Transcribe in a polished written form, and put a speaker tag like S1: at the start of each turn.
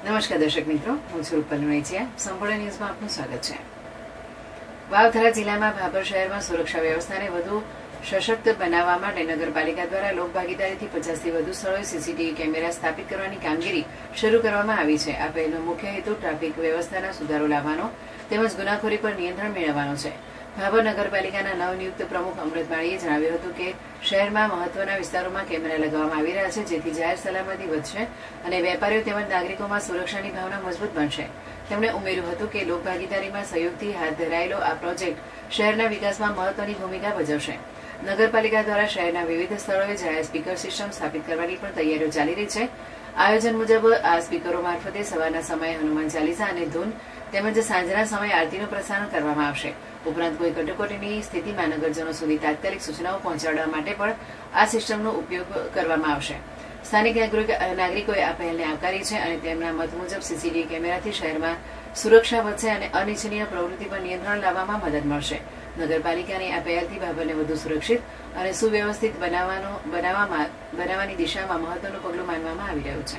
S1: નમસ્કાર દર્શક મિત્રો, હું છું રૂપલ લુણીચિયા. સંપૂર્ણ ન્યૂઝમાં આપનું સ્વાગત છે. વાવથરા જિલ્લામાં ભાભર શહેરમાં સુરક્ષા વ્યવસ્થાને વધુ સશક્ત બનાવવા માટે નગરપાલિકા દ્વારા લોકભાગીદારીથી 50થી વધુ સ્થળોએ સીસીટીવી કેમેરા સ્થાપિત કરવાની કામગીરી શરૂ કરવામાં આવી છે. આ પહેલનો મુખ્ય હેતુ ટ્રાફિક વ્યવસ્થામાં સુધારો લાવવાનો તેમજ ગુનાખોરી પર નિયંત્રણ મેળવવાનો છે. ભાભર નગરપાલિકાના નવનિયુક્ત પ્રમુખ અમૃત માળીએ જણાવ્યું હતું કે શહેરમાં મહત્વના વિસ્તારોમાં કેમેરા લગાવવામાં આવી રહ્યા છે, જેથી જાહેર સલામતી વધશે અને વેપારીઓ તેમજ નાગરિકોમાં સુરક્ષાની ભાવના મજબૂત બનશે. તેમણે ઉમેર્યું હતું કે લોકભાગીદારીમાં સહયોગથી હાથ ધરાયેલો આ પ્રોજેક્ટ શહેરના વિકાસમાં મહત્વની ભૂમિકા ભજવશે. નગરપાલિકા દ્વારા શહેરના વિવિધ સ્થળોએ જાહેર સ્પીકર સિસ્ટમ સ્થાપિત કરવાની પણ તૈયારીઓ ચાલી રહી છે. આયોજન મુજબ આ સ્પીકરો મારફતે સવારના સમયે હનુમાન ચાલીસા અને ધૂન તેમજ સાંજના સમયે આરતીનું પ્રસારણ કરવામાં આવશે. ઉપરાંત કોઈ કટોકટીની સ્થિતિમાં નગરજનો સુધી તાત્કાલિક સૂચનાઓ પહોંચાડવા માટે પણ આ સિસ્ટમનો ઉપયોગ કરવામાં આવશે. સ્થાનિક નાગરિકોએ આ પહેલને આવકારી છે અને તેમના મત મુજબ સીસીટીવી કેમેરાથી શહેરમાં સુરક્ષા વધશે અને અનિચ્છનીય પ્રવૃત્તિ પર નિયંત્રણ લાવવામાં મદદ મળશે. નગરપાલિકાની આ પહેલથી ભાભરને વધુ સુરક્ષિત અને સુવ્યવસ્થિત બનાવવાની દિશામાં મહત્વનું પગલું માનવામાં આવી રહ્યું છે.